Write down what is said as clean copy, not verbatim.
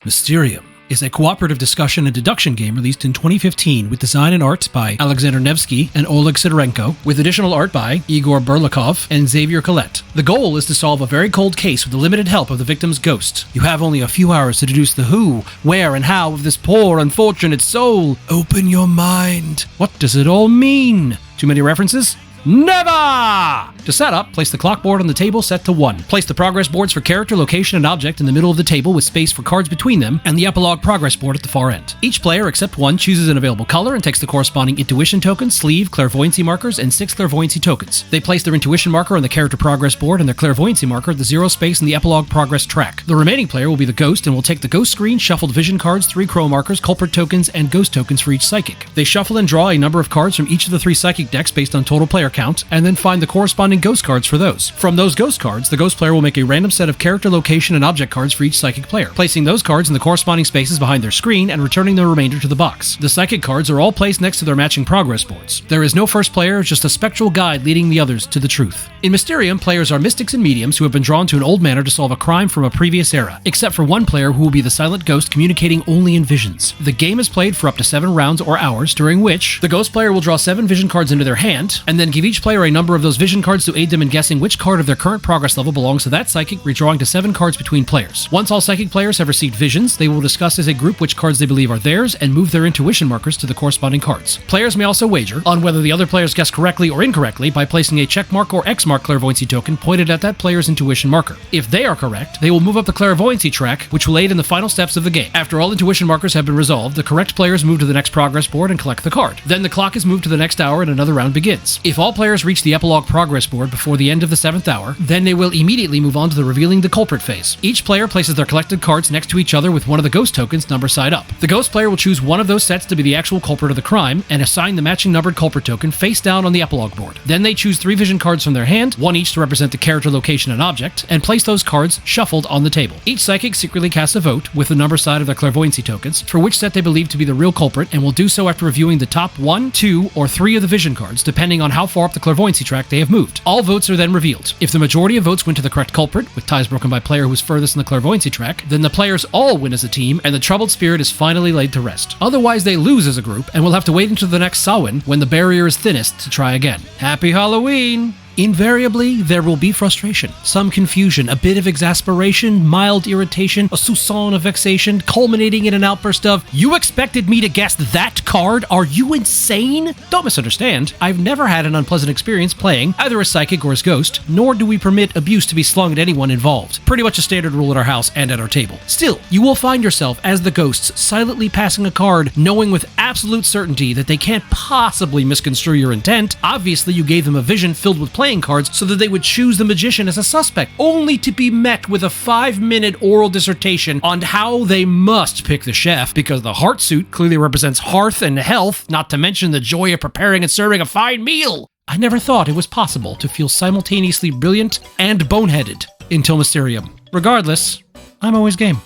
Mysterium is a cooperative discussion and deduction game released in 2015 with design and art by Alexander Nevsky and Oleg Sidorenko, with additional art by Igor Burlikov and Xavier Collette. The goal is to solve a very cold case with the limited help of the victim's ghost. You have only a few hours to deduce the who, where, and how of this poor, unfortunate soul. Open your mind. What does it all mean? Too many references? Never! To set up, place the clock board on the table set to 1. Place the progress boards for character, location, and object in the middle of the table with space for cards between them, and the epilogue progress board at the far end. Each player, except one, chooses an available color and takes the corresponding intuition token, sleeve, clairvoyancy markers, and 6 clairvoyancy tokens. They place their intuition marker on the character progress board and their clairvoyancy marker at the 0 space in the epilogue progress track. The remaining player will be the ghost and will take the ghost screen, shuffled vision cards, 3 crow markers, culprit tokens, and ghost tokens for each psychic. They shuffle and draw a number of cards from each of the 3 psychic decks based on total player count, and then find the corresponding ghost cards for those. From those ghost cards, the ghost player will make a random set of character, location, and object cards for each psychic player, placing those cards in the corresponding spaces behind their screen and returning the remainder to the box. The psychic cards are all placed next to their matching progress boards. There is no first player, just a spectral guide leading the others to the truth. In Mysterium, players are mystics and mediums who have been drawn to an old manor to solve a crime from a previous era, except for one player who will be the silent ghost communicating only in visions. The game is played for up to 7 rounds or hours, during which the ghost player will draw 7 vision cards into their hand, and then give each player a number of those vision cards to aid them in guessing which card of their current progress level belongs to that psychic, redrawing to 7 cards between players. Once all psychic players have received visions, they will discuss as a group which cards they believe are theirs and move their intuition markers to the corresponding cards. Players may also wager on whether the other players guess correctly or incorrectly by placing a check mark or X mark clairvoyancy token pointed at that player's intuition marker. If they are correct, they will move up the clairvoyancy track, which will aid in the final steps of the game. After all intuition markers have been resolved, the correct players move to the next progress board and collect the card. Then the clock is moved to the next hour and another round begins. If all players reach the epilogue progress board before the end of the 7th hour, then they will immediately move on to the revealing the culprit phase. Each player places their collected cards next to each other with one of the ghost tokens number side up. The ghost player will choose one of those sets to be the actual culprit of the crime and assign the matching numbered culprit token face down on the epilogue board. Then they choose 3 vision cards from their hand, one each to represent the character, location, and object, and place those cards shuffled on the table. Each psychic secretly casts a vote with the number side of their clairvoyancy tokens for which set they believe to be the real culprit, and will do so after reviewing the top 1, 2, or 3 of the vision cards, depending on how far up the clairvoyancy track they have moved. All votes are then revealed. If the majority of votes went to the correct culprit, with ties broken by player who is furthest in the clairvoyancy track, then the players all win as a team, and the troubled spirit is finally laid to rest. Otherwise, they lose as a group, and will have to wait until the next Samhain, when the barrier is thinnest, to try again. Happy Halloween! Invariably, there will be frustration, some confusion, a bit of exasperation, mild irritation, a soupçon of vexation, culminating in an outburst of, "You expected me to guess that card? Are you insane?" Don't misunderstand, I've never had an unpleasant experience playing either as psychic or as ghost, nor do we permit abuse to be slung at anyone involved. Pretty much a standard rule at our house and at our table. Still, you will find yourself, as the ghosts, silently passing a card, knowing with absolute certainty that they can't possibly misconstrue your intent. Obviously, you gave them a vision filled with playing cards so that they would choose the magician as a suspect, only to be met with a 5-minute oral dissertation on how they must pick the chef, because the heart suit clearly represents hearth and health, not to mention the joy of preparing and serving a fine meal. I never thought it was possible to feel simultaneously brilliant and boneheaded until Mysterium. Regardless, I'm always game.